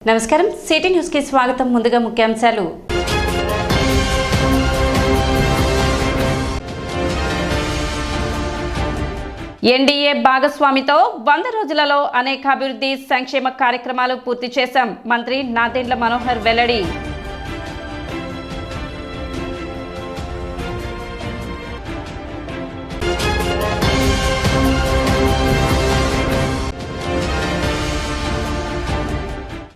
నమస్కారం city news కి స్వాగతం. ముందుగా ముఖ్యాంశాలు. ఎన్డీఏ భాగస్వామితో 100 రోజులలో అనేక అభివృద్ధి సంక్షేమ కార్యక్రమాలు పూర్తి చేశాం. మంత్రి నాదెండ్ల మనోహర్ వెల్లడి.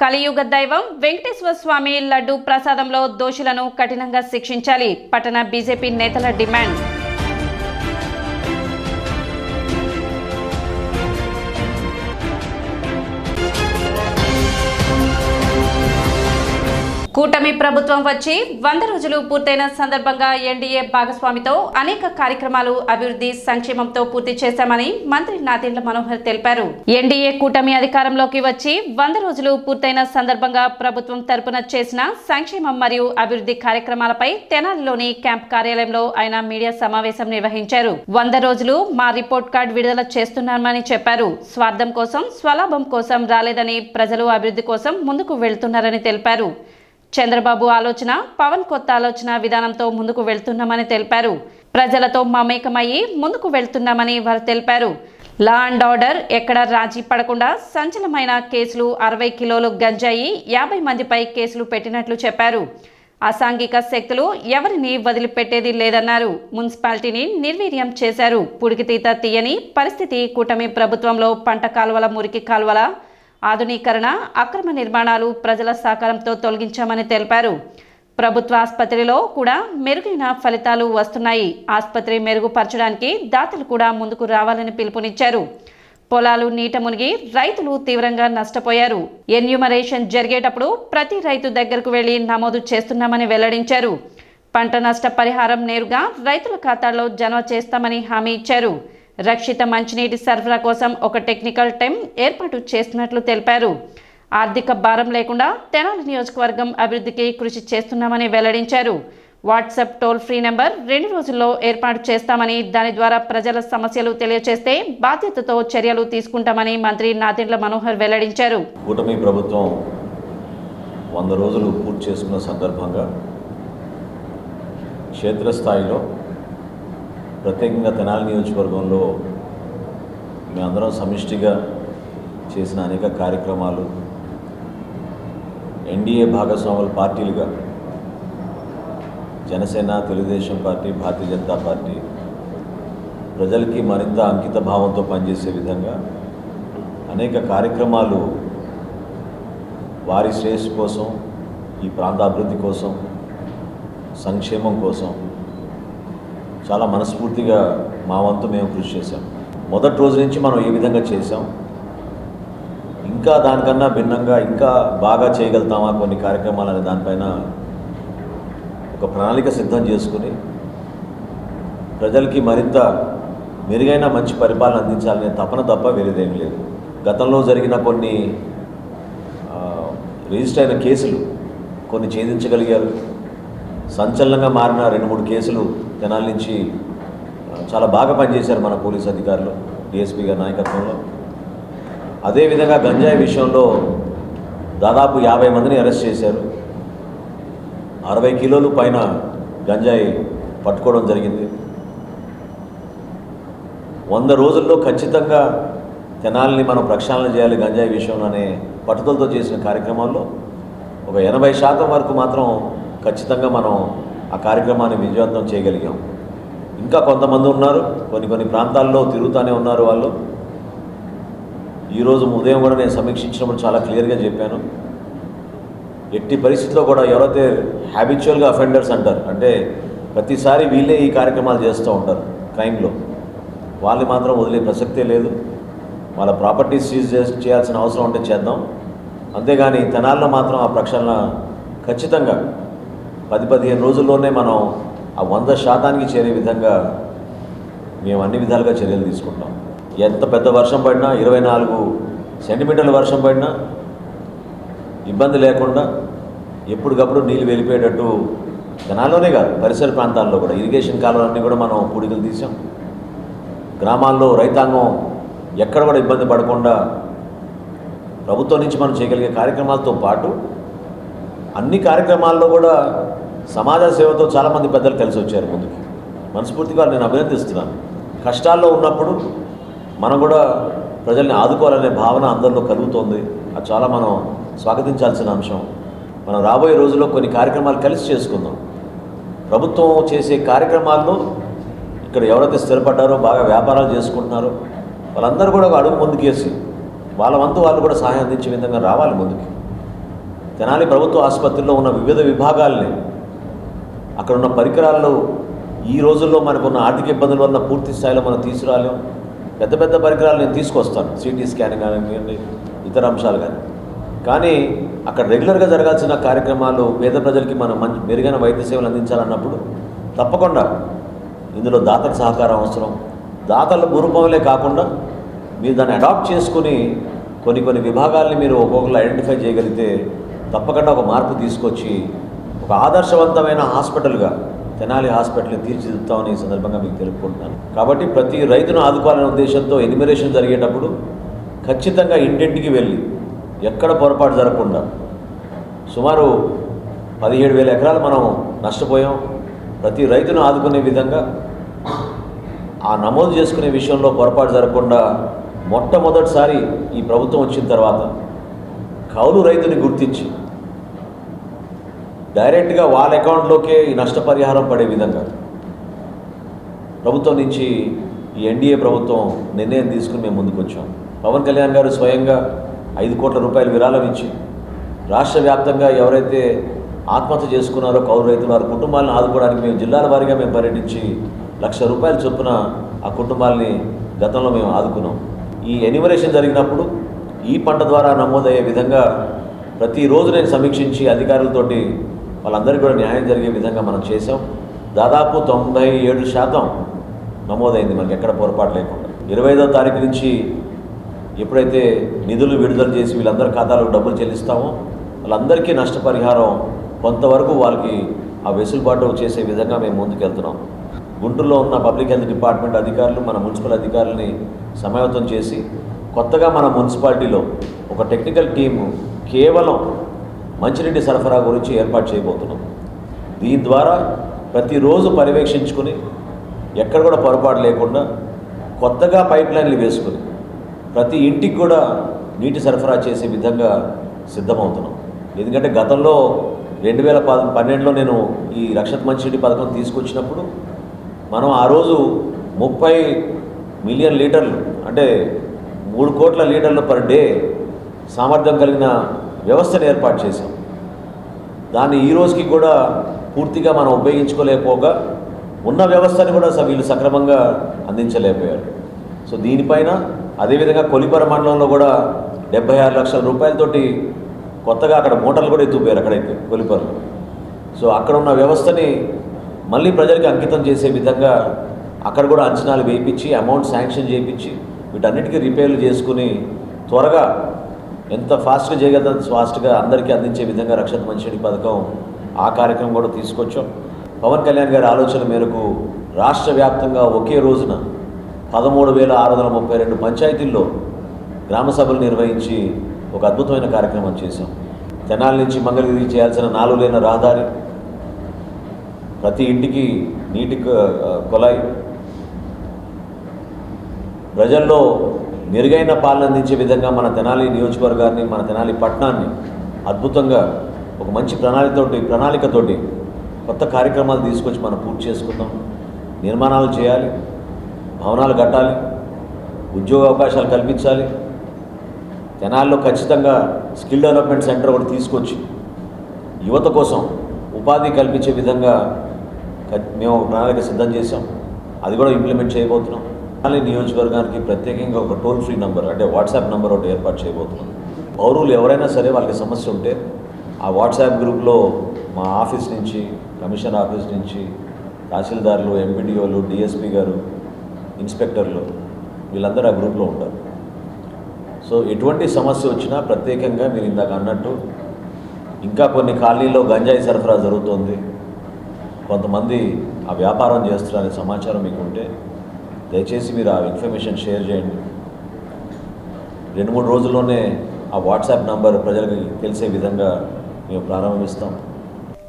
కలియుగ దైవం వెంకటేశ్వర స్వామి లడ్డు ప్రసాదంలో దోషులను కఠినంగా శిక్షించాలి. పట్టణ బీజేపీ నేతల డిమాండ్. కూటమి ప్రభుత్వం వచ్చి 100 రోజులు పూర్తయిన సందర్భంగా ఎన్డీఏ భాగస్వామితో అనేక కార్యక్రమాలు అభివృద్ధి సంక్షేమంతో పూర్తి చేశామని మంత్రి నాదెండ్ల మనోహర్ తెలిపారు. ఎన్డీఏ కూటమి అధికారంలోకి వచ్చి 100 రోజులు పూర్తయిన సందర్భంగా ప్రభుత్వం తరపున చేసిన సంక్షేమం మరియు అభివృద్ధి కార్యక్రమాలపై తెనాలిలోని క్యాంప్ కార్యాలయంలో ఆయన మీడియా సమావేశం నిర్వహించారు. 100 రోజులు మా రిపోర్ట్ కార్డు విడుదల చేస్తున్నామని చెప్పారు. స్వార్థం కోసం, స్వలాభం కోసం రాలేదని ప్రజలు అభివృద్ధి కోసం ముందుకు వెళ్తున్నారని తెలిపారు. చంద్రబాబు ఆలోచన, పవన్ కొత్త ఆలోచన విధానంతో ముందుకు వెళ్తున్నామని తెలిపారు. ప్రజలతో మమేకమయ్యి ముందుకు వెళ్తున్నామని వారు తెలిపారు. లా అండ్ ఆర్డర్ ఎక్కడ రాజీ పడకుండా సంచలనమైన కేసులు, 60 కిలోలు గంజాయి, 50 మందిపై కేసులు పెట్టినట్లు చెప్పారు. అసాంఘిక శక్తులు ఎవరిని వదిలిపెట్టేది లేదన్నారు. మున్సిపాలిటీని నిర్వీర్యం చేశారు. పుడికితీత తీయని పరిస్థితి. కూటమి ప్రభుత్వంలో పంట కాలువల, మురికి కాలువల ఆధునీకరణ, అక్రమ నిర్మాణాలు ప్రజల సహకారంతో తొలగించామని తెలిపారు. ప్రభుత్వ ఆసుపత్రిలో కూడా మెరుగైన ఫలితాలు వస్తున్నాయి. ఆసుపత్రి మెరుగుపరచడానికి దాతలు కూడా ముందుకు రావాలని పిలుపునిచ్చారు. పొలాలు నీట మునిగి రైతులు తీవ్రంగా నష్టపోయారు. ఎన్యూమరేషన్ జరిగేటప్పుడు ప్రతి రైతు దగ్గరకు వెళ్లి నమోదు చేస్తున్నామని వెల్లడించారు. పంట నష్ట పరిహారం నేరుగా రైతుల ఖాతాల్లో జమ చేస్తామని హామీ ఇచ్చారు. రక్షిత మంచినీటి సరఫరా కోసం ఒక టెక్నికల్ టీం ఏర్పాటు చేస్తున్నట్లు తెలిపారు. ఆర్థిక భారం లేకుండా తెనాలి నియోజకవర్గం అభివృద్ధికి కృషి చేస్తున్నామని వెల్లడించారు. వాట్సాప్ టోల్ ఫ్రీ నెంబర్ 2 రోజుల్లో ఏర్పాటు చేస్తామని, దాని ద్వారా ప్రజల సమస్యలు తెలియజేస్తే బాధ్యతతో చర్యలు తీసుకుంటామని మంత్రి నాదెండ్ల మనోహర్ వెల్లడించారు. కూటమి ప్రభుత్వం 100 రోజులు పూర్తి చేసుకున్న సందర్భంగా క్షేత్రస్థాయిలో ప్రత్యేకంగా తెనాలి నియోజకవర్గంలో మేమందరం సమిష్టిగా చేసిన అనేక కార్యక్రమాలు, NDA భాగస్వాముల పార్టీలుగా Janasena, Telugu Desam party, Bharatiya Janata party ప్రజలకి మరింత అంకిత భావంతో పనిచేసే విధంగా అనేక కార్యక్రమాలు వారి శ్రేయస్సు కోసం, ఈ ప్రాంత అభివృద్ధి కోసం, సంక్షేమం కోసం చాలా మనస్ఫూర్తిగా మా వంతు మేము కృషి చేశాం. మొదటి రోజు నుంచి మనం ఏ విధంగా చేశాం, ఇంకా దానికన్నా భిన్నంగా ఇంకా బాగా చేయగలుగుతామా కొన్ని కార్యక్రమాలు అనే దానిపైన ఒక ప్రణాళిక సిద్ధం చేసుకుని ప్రజలకి మరింత మెరుగైన మంచి పరిపాలన అందించాలనే తపన తప్ప వేరేదేమీ లేదు. గతంలో జరిగిన కొన్ని రిజిస్టర్ అయిన కేసులు కొన్ని ఛేదించగలిగారు. సంచలనంగా మారిన 2-3 కేసులు తెనాలి నుంచి చాలా బాగా పనిచేశారు మన పోలీస్ అధికారులు, డిఎస్పీ గారి నాయకత్వంలో. అదేవిధంగా గంజాయి విషయంలో దాదాపు 50 మందిని అరెస్ట్ చేశారు. 60 కిలోలు పైన గంజాయి పట్టుకోవడం జరిగింది. 100 రోజుల్లో ఖచ్చితంగా తెనాలిని మనం ప్రక్షాళన చేయాలి గంజాయి విషయంలో అనే పట్టుదలతో చేసిన కార్యక్రమాల్లో ఒక 80% వరకు మాత్రం ఖచ్చితంగా మనం ఆ కార్యక్రమాన్ని విజయవంతం చేయగలిగాం. ఇంకా కొంతమంది ఉన్నారు, కొన్ని ప్రాంతాల్లో తిరుగుతూనే ఉన్నారు వాళ్ళు. ఈరోజు ఉదయం కూడా నేను సమీక్షించినప్పుడు చాలా క్లియర్గా చెప్పాను, ఎట్టి పరిస్థితిలో కూడా ఎవరైతే హ్యాబిచువల్గా అఫెండర్స్ అంటారు, అంటే ప్రతిసారి వీళ్ళే ఈ కార్యక్రమాలు చేస్తూ ఉంటారు క్రైమ్లో, వాళ్ళని మాత్రం వదిలే ప్రసక్తే లేదు. వాళ్ళ ప్రాపర్టీస్ సీజ్ చేయాల్సిన అవసరం ఉంటే చేద్దాం, అంతేగాని తెనాల్లో మాత్రం ఆ ప్రక్షాళన ఖచ్చితంగా 10-15 రోజుల్లోనే మనం ఆ 100% చేరే విధంగా మేము అన్ని విధాలుగా చర్యలు తీసుకుంటాం. ఎంత పెద్ద వర్షం పడినా, 24 సెంటీమీటర్ల వర్షం పడినా ఇబ్బంది లేకుండా ఎప్పటికప్పుడు నీళ్ళు వెళ్ళిపోయేటట్టు తెనాల్లోనే కాదు పరిసర ప్రాంతాల్లో కూడా ఇరిగేషన్ కాలువలన్నీ కూడా మనం పూడికలు తీసాం. గ్రామాల్లో రైతాంగం ఎక్కడ కూడా ఇబ్బంది పడకుండా ప్రభుత్వం నుంచి మనం చేయగలిగే కార్యక్రమాలతో పాటు అన్ని కార్యక్రమాల్లో కూడా సమాజ సేవతో చాలామంది పెద్దలు కలిసి వచ్చారు ముందుకి. మనస్ఫూర్తిగా నేను అభినందిస్తున్నాను. కష్టాల్లో ఉన్నప్పుడు మనం కూడా ప్రజల్ని ఆదుకోవాలనే భావన అందరిలో కలుగుతోంది. అది చాలా మనం స్వాగతించాల్సిన అంశం. మనం రాబోయే రోజుల్లో కొన్ని కార్యక్రమాలు కలిసి చేసుకుందాం. ప్రభుత్వం చేసే కార్యక్రమాల్లో ఇక్కడ ఎవరైతే స్థిరపడ్డారో బాగా వ్యాపారాలు చేసుకుంటున్నారో వాళ్ళందరూ కూడా ఒక అడుగు ముందుకేసి వాళ్ళ వంతు వాళ్ళు కూడా సహాయం అందించే విధంగా రావాలి ముందుకి. తెనాలి ప్రభుత్వ ఆసుపత్రిలో ఉన్న వివిధ విభాగాల్ని అక్కడ ఉన్న పరికరాలు ఈ రోజుల్లో మనకున్న ఆర్థిక ఇబ్బందుల వల్ల పూర్తి స్థాయిలో మనం తీసుకురాలేం. పెద్ద పెద్ద పరికరాలు నేను తీసుకొస్తాను, సిటీ స్కానింగ్ కానివ్వండి, ఇతర అంశాలు కానీ అక్కడ రెగ్యులర్గా జరగాల్సిన కార్యక్రమాలు పేద ప్రజలకి మనం మంచి మెరుగైన వైద్య సేవలు అందించాలన్నప్పుడు తప్పకుండా ఇందులో దాతల సహకారం అవసరం. దాతల గురుపంలే కాకుండా మీరు దాన్ని అడాప్ట్ చేసుకుని కొన్ని విభాగాల్ని మీరు ఒక్కొక్కరు ఐడెంటిఫై చేయగలిగితే తప్పకుండా ఒక మార్పు తీసుకొచ్చి ఒక ఆదర్శవంతమైన హాస్పిటల్గా తెనాలి హాస్పిటల్ని తీర్చిదిద్దుతామని ఈ సందర్భంగా మీకు తెలుపుకుంటున్నాను. కాబట్టి ప్రతి రైతును ఆదుకోవాలనే ఉద్దేశంతో ఎన్యూమరేషన్ జరిగేటప్పుడు ఖచ్చితంగా ఇంటింటికి వెళ్ళి ఎక్కడ పొరపాటు జరగకుండా సుమారు 17,000 ఎకరాలు మనం నష్టపోయాం. ప్రతి రైతును ఆదుకునే విధంగా ఆ నమోదు చేసుకునే విషయంలో పొరపాటు జరగకుండా మొట్టమొదటిసారి ఈ ప్రభుత్వం వచ్చిన తర్వాత కౌలు రైతుని గుర్తించి డైరెక్ట్గా వాళ్ళ అకౌంట్లోకే ఈ నష్టపరిహారం పడే విధంగా ప్రభుత్వం నుంచి ఈ ఎన్డీఏ ప్రభుత్వం నిర్ణయం తీసుకుని మేము ముందుకు వచ్చాం. పవన్ కళ్యాణ్ గారు స్వయంగా 5 కోట్ల రూపాయలు విరాళం ఇచ్చి రాష్ట్ర వ్యాప్తంగా ఎవరైతే ఆత్మహత్య చేసుకున్నారో కౌలు రైతులు వారి కుటుంబాలను ఆదుకోవడానికి మేము జిల్లాల వారీగా మేము పర్యటించి ₹1,00,000 చొప్పున ఆ కుటుంబాలని గతంలో మేము ఆదుకున్నాం. ఈ ఎన్యూమరేషన్ జరిగినప్పుడు ఈ పంట ద్వారా నమోదయ్యే విధంగా ప్రతిరోజు నేను సమీక్షించి అధికారులతోటి వాళ్ళందరికీ కూడా న్యాయం జరిగే విధంగా మనం చేసాం. దాదాపు 97% నమోదైంది, మనకి ఎక్కడ పొరపాటు లేకుండా. 25వ తారీఖు నుంచి ఎప్పుడైతే నిధులు విడుదల చేసి వీళ్ళందరి ఖాతాలకు డబ్బులు చెల్లిస్తామో వాళ్ళందరికీ నష్టపరిహారం కొంతవరకు వాళ్ళకి ఆ వెసులుబాటు చేసే విధంగా మేము ముందుకెళ్తున్నాం. గుంటూరులో ఉన్న పబ్లిక్ హెల్త్ డిపార్ట్మెంట్ అధికారులు మన మున్సిపల్ అధికారులని సమాయత్తం చేసి కొత్తగా మన మున్సిపాలిటీలో ఒక టెక్నికల్ టీము కేవలం మంచినీటి సరఫరా గురించి ఏర్పాటు చేయబోతున్నాం. దీని ద్వారా ప్రతిరోజు పర్యవేక్షించుకుని ఎక్కడ కూడా పొరపాటు లేకుండా కొత్తగా పైప్ లైన్లు వేసుకుని ప్రతి ఇంటికి కూడా నీటి సరఫరా చేసే విధంగా సిద్ధమవుతున్నాం. ఎందుకంటే గతంలో 2012లో నేను ఈ రక్షిత మంచినీటి పథకం తీసుకొచ్చినప్పుడు మనం ఆ రోజు 30 మిలియన్ లీటర్లు అంటే 3 కోట్ల లీటర్లు పర్ డే సామర్థ్యం కలిగిన వ్యవస్థను ఏర్పాటు చేశాం. దాన్ని ఈ రోజుకి కూడా పూర్తిగా మనం ఉపయోగించుకోలేకపోగా ఉన్న వ్యవస్థని కూడా వీళ్ళు సక్రమంగా అందించలేకపోయారు. సో దీనిపైన అదేవిధంగా కొలిపర మండలంలో కూడా 76 లక్షల రూపాయలతోటి కొత్తగా అక్కడ మోటార్లు కూడా ఎత్తుపోయారు అక్కడైతే కొలిపరలో. సో అక్కడ ఉన్న వ్యవస్థని మళ్ళీ ప్రజలకి అంకితం చేసే విధంగా అక్కడ కూడా అంచనాలు వేయించి అమౌంట్ శాంక్షన్ చేయించి వీటన్నిటికీ రిపేర్లు చేసుకుని త్వరగా ఎంత ఫాస్ట్గా చేయగలదో ఫాస్ట్గా అందరికీ అందించే విధంగా రక్షిత మంచినీటి పథకం ఆ కార్యక్రమం కూడా తీసుకొచ్చాం. పవన్ కళ్యాణ్ గారి ఆలోచన మేరకు రాష్ట్ర వ్యాప్తంగా ఒకే రోజున 13,632 పంచాయతీల్లో గ్రామ సభలు నిర్వహించి ఒక అద్భుతమైన కార్యక్రమం చేశాం. తెనాలి నుంచి మంగళగిరి చేయాల్సిన 4 లేన రహదారి, ప్రతి ఇంటికి నీటి కొలాయి, ప్రజల్లో మెరుగైన పాలన అందించే విధంగా మన తెనాలి నియోజకవర్గాన్ని మన తెనాలి పట్టణాన్ని అద్భుతంగా ఒక మంచి ప్రణాళికతోటి కొత్త కార్యక్రమాలు తీసుకొచ్చి మనం పూర్తి చేసుకుందాం. నిర్మాణాలు చేయాలి, భవనాలు కట్టాలి, ఉద్యోగ అవకాశాలు కల్పించాలి. తెనాలిలో ఖచ్చితంగా స్కిల్ డెవలప్మెంట్ సెంటర్ ఒకటి తీసుకొచ్చి యువత కోసం ఉపాధి కల్పించే విధంగా మేము ఒక ప్రణాళిక సిద్ధం చేశాం. అది కూడా ఇంప్లిమెంట్ చేయబోతున్నాం. తెనాలి నియోజకవర్గానికి ప్రత్యేకంగా ఒక టోల్ ఫ్రీ నంబర్ అంటే వాట్సాప్ నెంబర్ ఒకటి ఏర్పాటు చేయబోతున్నాం. పౌరులు ఎవరైనా సరే వాళ్ళకి సమస్య ఉంటే ఆ వాట్సాప్ గ్రూప్లో మా ఆఫీస్ నుంచి, కమిషనర్ ఆఫీస్ నుంచి తహసీల్దార్లు, ఎంపీడీఓలు, డిఎస్పీ గారు, ఇన్స్పెక్టర్లు వీళ్ళందరూ ఆ గ్రూప్లో ఉంటారు. సో ఎటువంటి సమస్య వచ్చినా ప్రత్యేకంగా మీరు ఇందాక అన్నట్టు ఇంకా కొన్ని కాలనీల్లో గంజాయి సరఫరా జరుగుతుంది, కొంతమంది ఆ వ్యాపారం చేస్తున్నారనే సమాచారం మీకు ఉంటే దయచేసి మీరు ఆ ఇన్ఫర్మేషన్ షేర్ చేయండి. 2-3 రోజుల్లోనే ఆ వాట్సాప్ నంబర్ ప్రజలకు తెలిసే విధంగా మేము ప్రారంభిస్తాం.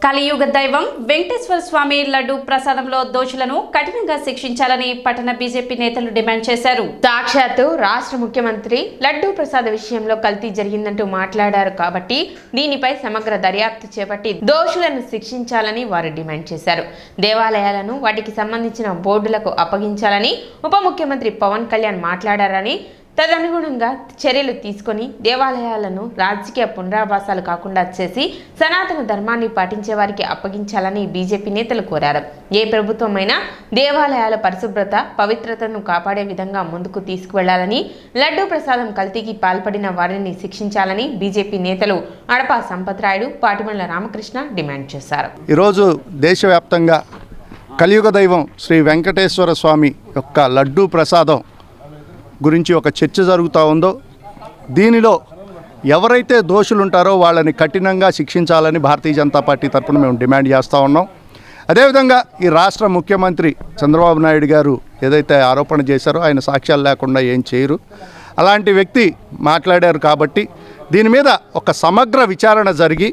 కలియుగ దైవం వెంకటేశ్వర స్వామి లడ్డు ప్రసాదంలో దోషులను కఠినంగా శిక్షించాలని పట్టణ బీజేపీ నేతలు డిమాండ్ చేశారు. సాక్షాత్తు రాష్ట్ర ముఖ్యమంత్రి లడ్డూ ప్రసాద విషయంలో కల్తీ జరిగిందంటూ మాట్లాడారు కాబట్టి దీనిపై సమగ్ర దర్యాప్తు చేపట్టి దోషులను శిక్షించాలని వారు డిమాండ్ చేశారు. దేవాలయాలను వాటికి సంబంధించిన బోర్డులకు అప్పగించాలని ఉప ముఖ్యమంత్రి పవన్ కళ్యాణ్ మాట్లాడారని, తదనుగుణంగా చర్యలు తీసుకొని దేవాలయాలను రాజకీయ పునరావాసాలు కాకుండా చేసి సనాతన ధర్మాన్ని పాటించే వారికి అప్పగించాలని బీజేపీ నేతలు కోరారు. ఏ ప్రభుత్వమైనా దేవాలయాల పరిశుభ్రత, పవిత్రతను కాపాడే విధంగా ముందుకు తీసుకువెళ్లాలని, లడ్డూ ప్రసాదం కల్తీకి పాల్పడిన వారిని శిక్షించాలని బీజేపీ నేతలు అడపా సంపత్ రాయుడు, పాటిమండ్ల రామకృష్ణ డిమాండ్ చేశారు. ఈరోజు దేశవ్యాప్తంగా కలియుగ దైవం శ్రీ వెంకటేశ్వర స్వామి యొక్క లడ్డూ ప్రసాదం గురించి ఒక చర్చ జరుగుతూ ఉందో, దీనిలో ఎవరైతే దోషులు ఉంటారో వాళ్ళని కఠినంగా శిక్షించాలని భారతీయ జనతా పార్టీ తరఫున మేము డిమాండ్ చేస్తూ ఉన్నాం. అదేవిధంగా ఈ రాష్ట్ర ముఖ్యమంత్రి చంద్రబాబు నాయుడు గారు ఏదైతే ఆరోపణ చేశారో ఆయన సాక్ష్యాలు లేకుండా ఏం చేయరు. అలాంటి వ్యక్తి మాట్లాడారు కాబట్టి దీని మీద ఒక సమగ్ర విచారణ జరిగి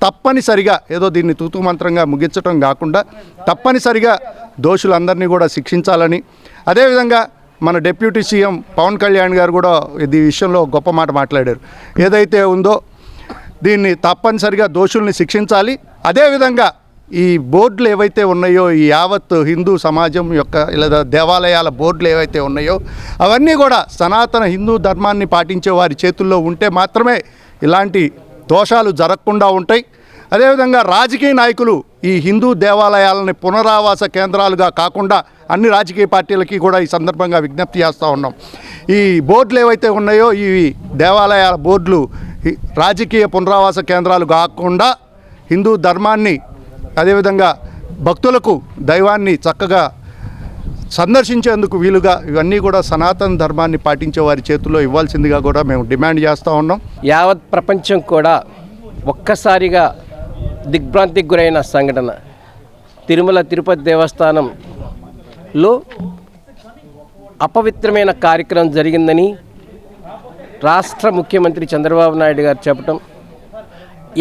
తప్పనిసరిగా ఏదో దీన్ని తూతుమంత్రంగా ముగించడం కాకుండా తప్పనిసరిగా దోషులందరినీ కూడా శిక్షించాలని, అదేవిధంగా మన డిప్యూటీ సీఎం పవన్ కళ్యాణ్ గారు కూడా ఈ విషయంలో గొప్ప మాట మాట్లాడారు. ఏదైతే ఉందో దీన్ని తప్పనిసరిగా దోషుల్ని శిక్షించాలి. అదేవిధంగా ఈ బోర్డులు ఏవైతే ఉన్నాయో, ఈ యావత్ హిందూ సమాజం యొక్క లేదా దేవాలయాల బోర్డులు ఏవైతే ఉన్నాయో అవన్నీ కూడా సనాతన హిందూ ధర్మాన్ని పాటించే వారి చేతుల్లో ఉంటే మాత్రమే ఇలాంటి దోషాలు జరగకుండా ఉంటాయి. అదేవిధంగా రాజకీయ నాయకులు ఈ హిందూ దేవాలయాలని పునరావాస కేంద్రాలుగా కాకుండా అన్ని రాజకీయ పార్టీలకి కూడా ఈ సందర్భంగా విజ్ఞప్తి చేస్తూ ఉన్నాం. ఈ బోర్డులు ఏవైతే ఉన్నాయో ఈ దేవాలయాల బోర్డులు రాజకీయ పునరావాస కేంద్రాలు కాకుండా హిందూ ధర్మాన్ని, అదేవిధంగా భక్తులకు దైవాన్ని చక్కగా సందర్శించేందుకు వీలుగా ఇవన్నీ కూడా సనాతన ధర్మాన్ని పాటించే వారి చేతుల్లో ఇవ్వాల్సిందిగా కూడా మేము డిమాండ్ చేస్తూ ఉన్నాం. యావత్ ప్రపంచం కూడా ఒక్కసారిగా దిగ్భ్రాంతికి గురైన సంఘటన తిరుమల తిరుపతి దేవస్థానంలో అపవిత్రమైన కార్యక్రమం జరిగిందని రాష్ట్ర ముఖ్యమంత్రి చంద్రబాబు నాయుడు గారు చెప్పటం,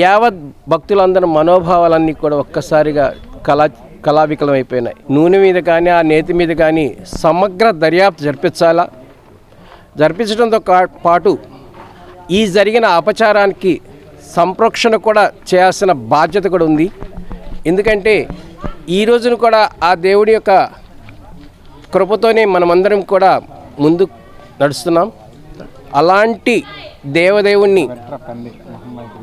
యావత్ భక్తులందరి మనోభావాలన్నీ కూడా ఒక్కసారిగా కళావికలమైపోయినాయి. నూనె మీద కానీ ఆ నేతి మీద కానీ సమగ్ర దర్యాప్తు జరిపించడంతో పాటు ఈ జరిగిన అపచారానికి సంప్రోక్షణ కూడా చేయాల్సిన బాధ్యత కూడా ఉంది. ఎందుకంటే ఈ రోజున కూడా ఆ దేవుడి యొక్క కృపతోనే మనమందరం కూడా ముందు నడుస్తున్నాం. అలాంటి దేవదేవుణ్ణి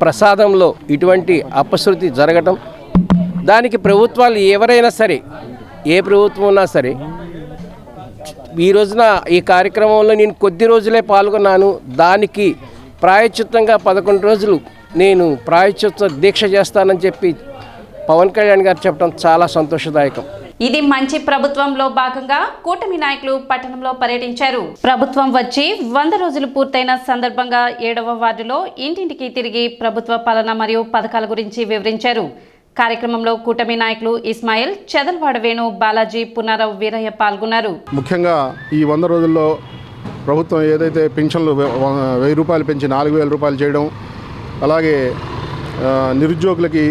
ప్రసాదంలో ఇటువంటి అపశృతి జరగటం, దానికి ప్రభుత్వాలు ఎవరైనా సరే, ఏ ప్రభుత్వం ఉన్నా సరే, ఈ రోజున ఈ కార్యక్రమంలో నేను కొద్ది రోజులే పాల్గొన్నాను. దానికి ప్రాయశ్చిత్తంగా 11 రోజులు నేను ప్రాయశ్చిత్త దీక్ష చేస్తానని చెప్పి పవన్ కళ్యాణ్ గారు చెప్పడం చాలా సంతోషదాయకం. ఇది మంచి ప్రభుత్వంలో భాగంగా కూటమి నాయకులు పట్టణంలో పర్యటించారు. ప్రభుత్వం వచ్చి 100 రోజులు పూర్తయిన సందర్భంగా 7వ వార్డులో ఇంటింటికి తిరిగి ప్రభుత్వ పాలన మరియు పథకాల గురించి వివరించారు. కార్యక్రమంలో కూటమి నాయకులు ఇస్మాయిల్, చెదల్వాడ వేణు, బాలాజీ, పున్నారావు, వీరయ్య పాల్గొన్నారు. ముఖ్యంగా ఈ 100 రోజుల్లో ప్రభుత్వం ఏదైతే పెన్షన్లు 1000 రూపాయలు పెంచి 4000 రూపాయలు చేయడం, అలాగే నిరుద్యోగులకి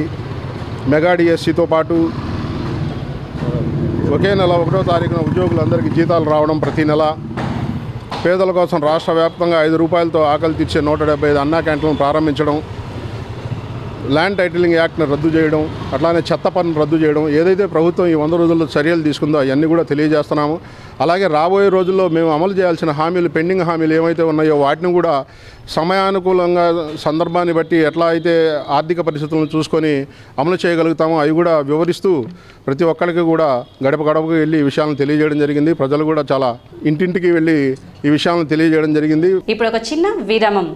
మెగా డిఎస్సితో పాటు ఒకే నెల 1వ తారీఖున ఉద్యోగులందరికీ జీతాలు రావడం, ప్రతి నెల పేదల కోసం రాష్ట్ర వ్యాప్తంగా 5 రూపాయలతో ఆకలి తీర్చే 175 అన్నా క్యాంటీన్లను ప్రారంభించడం, ల్యాండ్ టైటిలింగ్ యాక్ట్ను రద్దు చేయడం, అట్లానే చెత్త పన్ను రద్దు చేయడం, ఏదైతే ప్రభుత్వం ఈ 100 రోజుల్లో చర్యలు తీసుకుందో అవన్నీ కూడా తెలియజేస్తున్నాము. అలాగే రాబోయే రోజుల్లో మేము అమలు చేయాల్సిన హామీలు, పెండింగ్ హామీలు ఏమైతే ఉన్నాయో వాటిని కూడా సమయానుకూలంగా సందర్భాన్ని బట్టి ఎట్లా అయితే ఆర్థిక పరిస్థితులను చూసుకొని అమలు చేయగలుగుతామో అవి కూడా వివరిస్తూ ప్రతి ఒక్కరికి కూడా గడప గడపకు వెళ్ళి ఈ విషయాలను తెలియజేయడం జరిగింది. ప్రజలు కూడా చాలా ఇంటింటికి వెళ్ళి ఈ విషయాలను తెలియజేయడం జరిగింది. ఇప్పుడు ఒక చిన్న విరామం.